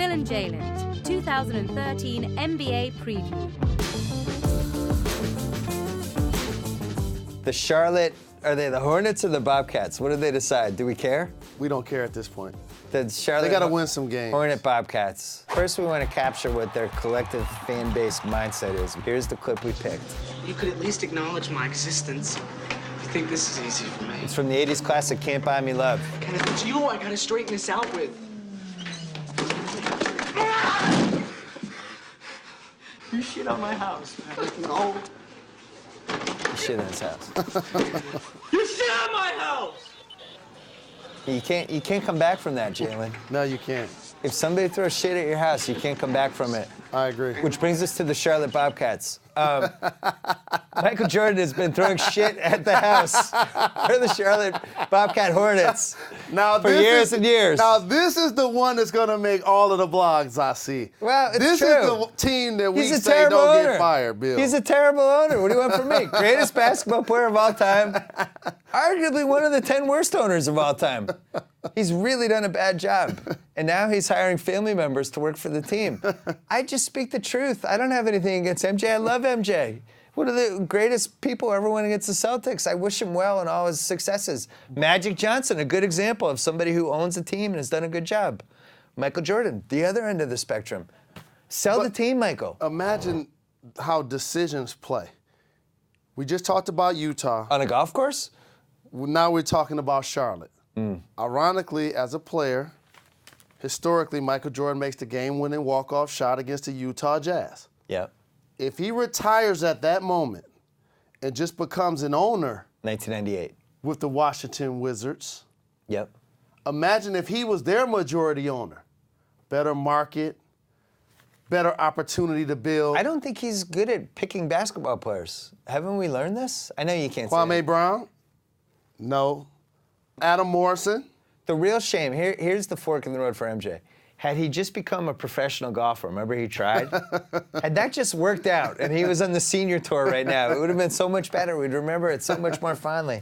Phil and Jalen, 2013 NBA Preview. The Charlotte, are they the Hornets or the Bobcats? What did they decide? Do we care? We don't care at this point. The Charlotte They got to win some games. Hornet Bobcats. First, we want to capture what their collective fan base mindset is. Here's the clip we picked. You could at least acknowledge my existence. I think this is easy for me. It's from the 80s classic, Can't Buy Me Love. Kenneth, it's you I gotta straighten this out with. You shit on my house, man. No. Shit in his house. You shit on my house! You can't come back from that, Jalen. No, you can't. If somebody throws shit at your house, you can't come back from it. I agree. Which brings us to the Charlotte Bobcats. Michael Jordan has been throwing shit at the house for the Charlotte Bobcat Hornets for years and years. Now, this is the one that's going to make all of the blogs I see. Well, it's this true. Is the team that we He's a say terrible don't owner. get fired, Bill. He's a terrible owner. What do you want from me? Greatest basketball player of all time. Arguably one of the 10 worst owners of all time. He's really done a bad job. And now he's hiring family members to work for the team. I just speak the truth. I don't have anything against MJ. I love MJ. One of the greatest people ever went against the Celtics. I wish him well in all his successes. Magic Johnson, a good example of somebody who owns a team and has done a good job. Michael Jordan, the other end of the spectrum. Sell the team, Michael. Imagine how decisions play. We just talked about Utah. On a golf course? Now we're talking about Charlotte. Ironically, as a player, historically, Michael Jordan makes the game-winning walk-off shot against the Utah Jazz. Yep. If he retires at that moment and just becomes an owner 1998. with the Washington Wizards, Yep. imagine if he was their majority owner. Better market, better opportunity to build. I don't think he's good at picking basketball players. Haven't we learned this? I know you can't say Kwame it. Brown? No. Adam Morrison? The real shame, here's the fork in the road for MJ. Had he just become a professional golfer, remember he tried? Had that just worked out and he was on the senior tour right now, it would have been so much better. We'd remember it so much more fondly.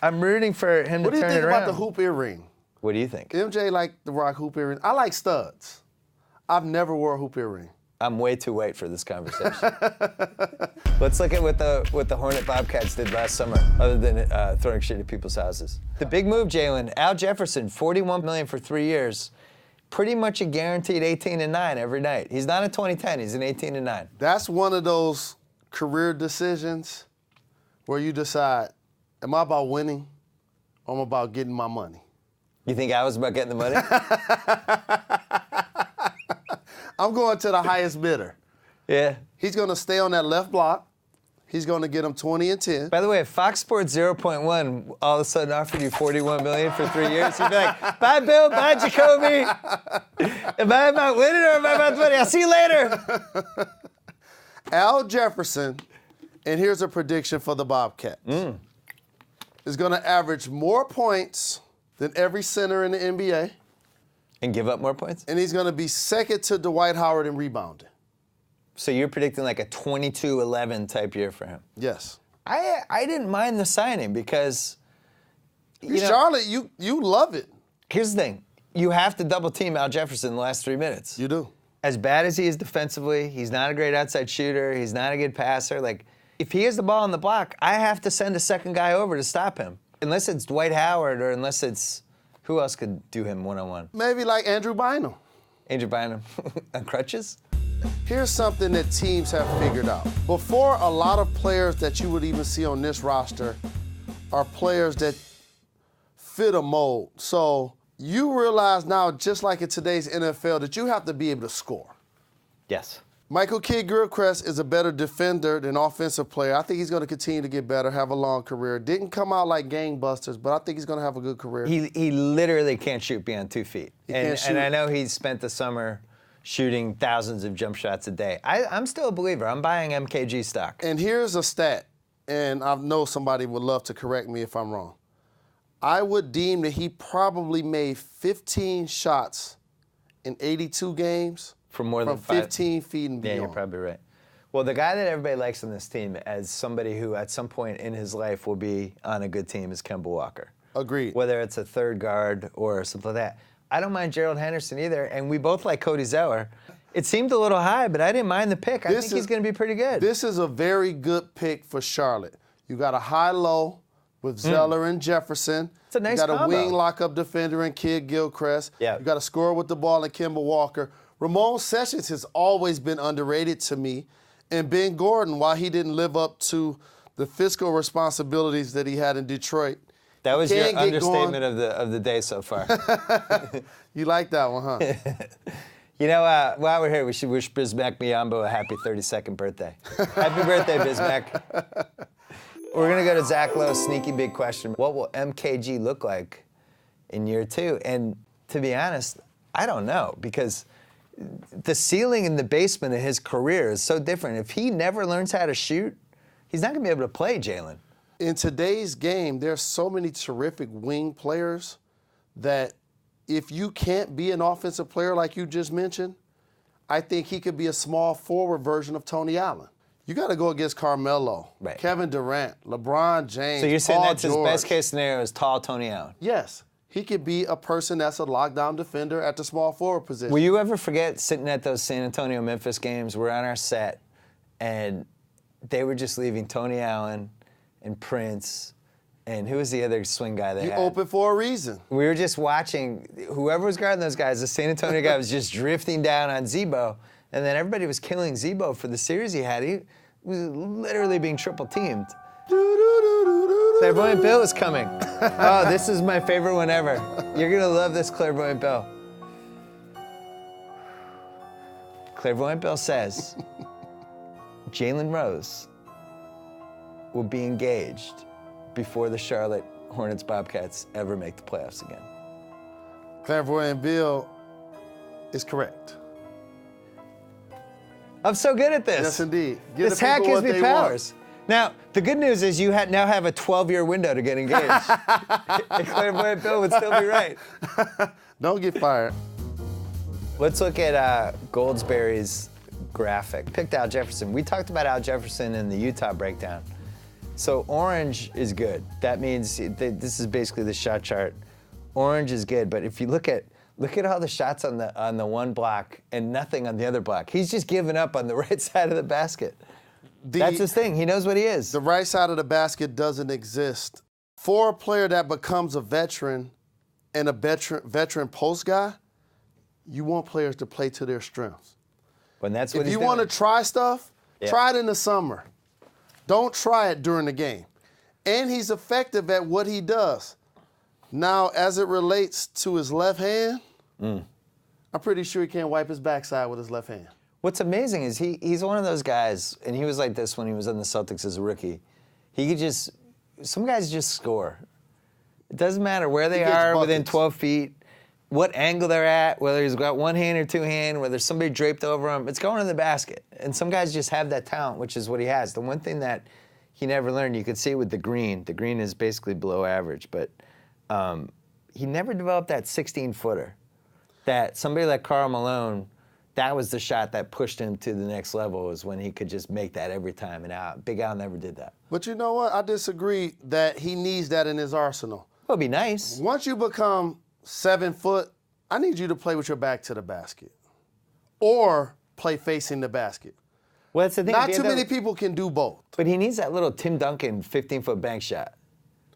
I'm rooting for him to turn it around. What do you think about the hoop earring? What do you think? MJ liked the rock hoop earring. I like studs. I've never wore a hoop earring. I'm way too white for this conversation. Let's look at what the Hornet Bobcats did last summer, other than throwing shit at people's houses. The big move, Jalen. Al Jefferson, $41 million for 3 years. Pretty much a guaranteed 18-9 every night. He's not a 20-10, he's an 18-9. That's one of those career decisions where you decide, am I about winning or am I about getting my money? You think I was about getting the money? I'm going to the highest bidder. Yeah. He's going to stay on that left block. He's going to get him 20 and 10. By the way, if Fox Sports 0.1 all of a sudden offered you $41 million for 3 years, you'd be like, bye, Bill, bye, Jacoby. Am I about winning or am I about winning? I'll see you later. Al Jefferson, and here's a prediction for the Bobcats, is going to average more points than every center in the NBA. And give up more points? And he's going to be second to Dwight Howard in rebounding. So you're predicting like a 22-11 type year for him? Yes. I didn't mind the signing because, Charlotte, you love it. Here's the thing. You have to double team Al Jefferson in the last 3 minutes. You do. As bad as he is defensively, he's not a great outside shooter. He's not a good passer. Like, if he has the ball on the block, I have to send a second guy over to stop him. Unless it's Dwight Howard or unless it's, who else could do him one-on-one? Maybe like Andrew Bynum. Andrew Bynum on crutches? Here's something that teams have figured out. Before, a lot of players that you would even see on this roster are players that fit a mold. So you realize now, just like in today's NFL, that you have to be able to score. Yes. Michael Kidd-Gilchrist is a better defender than offensive player. I think he's going to continue to get better, have a long career. Didn't come out like gangbusters, but I think he's going to have a good career. He literally can't shoot beyond 2 feet. And I know he's spent the summer shooting thousands of jump shots a day. I'm still a believer. I'm buying MKG stock. And here's a stat, and I know somebody would love to correct me if I'm wrong. I would deem that he probably made 15 shots in 82 games from more than 15 feet and beyond. Yeah, you're probably right. Well, the guy that everybody likes on this team as somebody who at some point in his life will be on a good team is Kemba Walker. Agreed. Whether it's a third guard or something like that. I don't mind Gerald Henderson either, and we both like Cody Zeller. It seemed a little high, but I didn't mind the pick. I think he's going to be pretty good. This is a very good pick for Charlotte. You got a high-low with Zeller and Jefferson. It's a nice You got combo. a wing lock-up defender in Kid Gilchrist. Yeah. You got a scorer with the ball in Kemba Walker. Ramon Sessions has always been underrated to me. And Ben Gordon, while he didn't live up to the fiscal responsibilities that he had in Detroit. That was your understatement of the day so far. You like that one, huh? You know, while we're here, we should wish Bismack Biyombo a happy 32nd birthday. Happy birthday, Bismack. We're going to go to Zach Lowe's sneaky big question. What will MKG look like in year 2? And to be honest, I don't know, because the ceiling and the basement of his career is so different. If he never learns how to shoot, he's not going to be able to play, Jalen. In today's game, there's so many terrific wing players that if you can't be an offensive player like you just mentioned, I think he could be a small forward version of Tony Allen. You got to go against Carmelo, right. Kevin Durant, LeBron James, So you're saying Paul that's George. his best case scenario is tall Tony Allen? Yes. He could be a person that's a lockdown defender at the small forward position. Will you ever forget sitting at those San Antonio-Memphis games? We're on our set, and they were just leaving Tony Allen and Prince, and who was the other swing guy they You had? open for a reason. We were just watching. Whoever was guarding those guys, the San Antonio guy was just drifting down on Zebo, and then everybody was killing Zebo for the series he had. He was literally being triple teamed. Clairvoyant Bill is coming. Oh, this is my favorite one ever. You're going to love this Clairvoyant Bill. Clairvoyant Bill says Jalen Rose will be engaged before the Charlotte Hornets Bobcats ever make the playoffs again. Clairvoyant Bill is correct. I'm so good at this. Yes, indeed. Give This the hat people gives what me they want. powers. Now, the good news is you now have a 12-year window to get engaged. And Clairvoyant Bill would still be right. Don't get fired. Let's look at Goldsberry's graphic. Picked Al Jefferson. We talked about Al Jefferson in the Utah breakdown. So orange is good. That means this is basically the shot chart. Orange is good, but if you look at all the shots on the one block and nothing on the other block. He's just giving up on the right side of the basket. That's his thing. He knows what he is. The right side of the basket doesn't exist. For a player that becomes a veteran and a veteran post guy, you want players to play to their strengths. When that's what If he's you doing. want to try stuff, Yeah. try it in the summer. Don't try it during the game. And he's effective at what he does. Now, as it relates to his left hand, I'm pretty sure he can't wipe his backside with his left hand. What's amazing is he's one of those guys, and he was like this when he was on the Celtics as a rookie. Some guys just score. It doesn't matter where they gets are within buckets. 12 feet, what angle they're at, whether he's got one hand or two hand, whether there's somebody draped over him, it's going in the basket. And some guys just have that talent, which is what he has. The one thing that he never learned, you could see with the green is basically below average, but he never developed that 16-footer. That somebody like Karl Malone, that was the shot that pushed him to the next level, was when he could just make that every time. And Big Al never did that. But you know what? I disagree that he needs that in his arsenal. Well, it'd be nice. Once you become 7 foot, I need you to play with your back to the basket. Or play facing the basket. Well, that's the thing. Not too many people can do both. But he needs that little Tim Duncan 15-foot bank shot,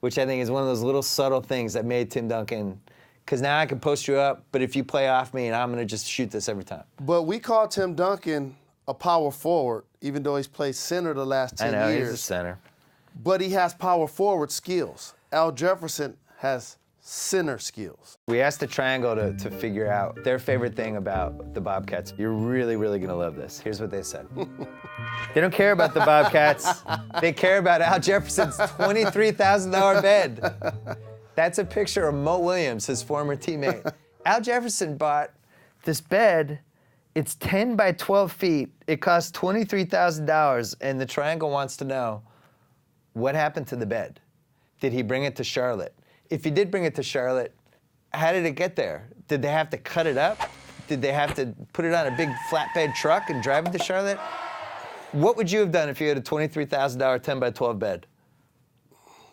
which I think is one of those little subtle things that made Tim Duncan, because now I can post you up, but if you play off me, and I'm going to just shoot this every time. But we call Tim Duncan a power forward, even though he's played center the last 10 I know, years. he's a center. But he has power forward skills. Al Jefferson has center skills. We asked the Triangle to figure out their favorite thing about the Bobcats. You're really, really going to love this. Here's what they said. They don't care about the Bobcats. They care about Al Jefferson's $23,000 bed. That's a picture of Mo Williams, his former teammate. Al Jefferson bought this bed. It's 10 by 12 feet. It costs $23,000, and the Triangle wants to know, what happened to the bed? Did he bring it to Charlotte? If he did bring it to Charlotte, how did it get there? Did they have to cut it up? Did they have to put it on a big flatbed truck and drive it to Charlotte? What would you have done if you had a $23,000 10 by 12 bed?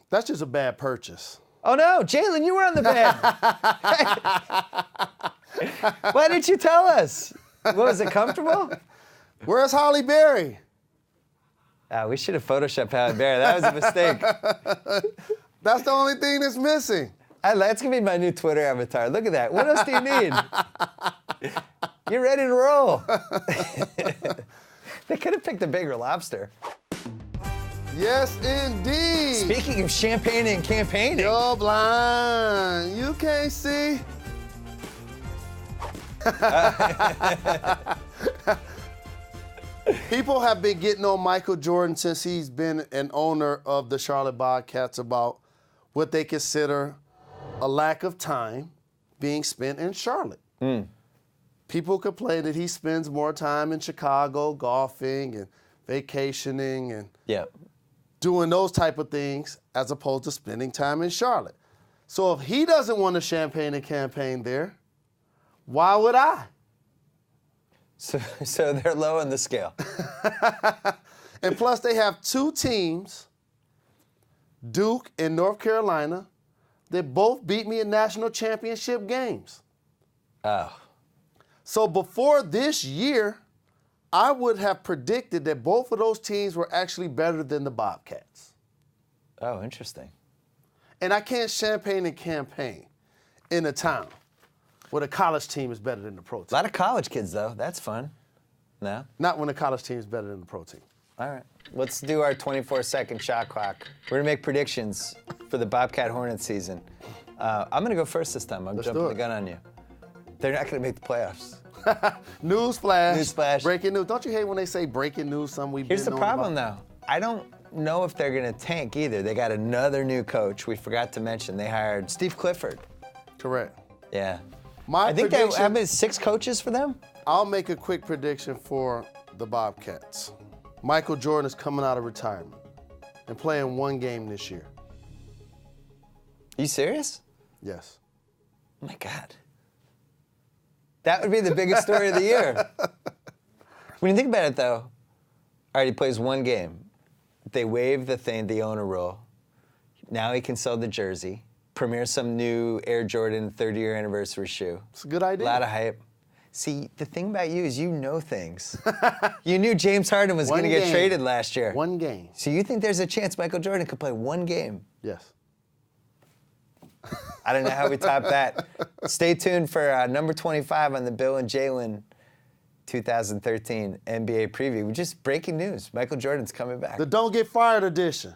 That's just a bad purchase. Oh no, Jalen, you were on the bed. Why didn't you tell us? What, was it comfortable? Where's Holly Berry? We should have photoshopped Halle Berry. That was a mistake. That's the only thing that's missing. That's going to be my new Twitter avatar. Look at that. What else do you need? You're ready to roll. They could have picked a bigger lobster. Yes, indeed. Speaking of champagne and campaigning. You're blind. You can't see. People have been getting on Michael Jordan since he's been an owner of the Charlotte Bobcats about what they consider a lack of time being spent in Charlotte. People complain that he spends more time in Chicago golfing and vacationing and doing those type of things as opposed to spending time in Charlotte. So if he doesn't want to champagne and campaign there, why would I? So they're low on the scale. And plus they have two teams, Duke and North Carolina, that both beat me in national championship games. Oh. So before this year, I would have predicted that both of those teams were actually better than the Bobcats. Oh, interesting. And I can't champagne and campaign in a town where the college team is better than the pro team. A lot of college kids, though. That's fun. No? Not when the college team is better than the pro team. All right. Let's do our 24-second shot clock. We're going to make predictions for the Bobcat Hornet season. I'm going to go first this time. I'm jumping the gun on you. They're not going to make the playoffs. Newsflash. Newsflash. Breaking news. Don't you hate when they say breaking news, something we've been Here's the knowing problem, about? though. I don't know if they're going to tank either. They got another new coach. We forgot to mention they hired Steve Clifford. Correct. Yeah. My I think prediction, they have 6 coaches for them. I'll make a quick prediction for the Bobcats. Michael Jordan is coming out of retirement and playing one game this year. You serious? Yes. Oh, my God. That would be the biggest story of the year. When you think about it, though, all right, he plays one game. They waive the owner rule. Now he can sell the jersey, premiere some new Air Jordan 30-year anniversary shoe. It's a good idea. A lot of hype. See, the thing about you is you know things. You knew James Harden was going to get traded last year. One game. So you think there's a chance Michael Jordan could play one game? Yes. I don't know how we top that. Stay tuned for number 25 on the Bill and Jalen 2013 NBA preview. Just breaking news. Michael Jordan's coming back. The Don't Get Fired edition.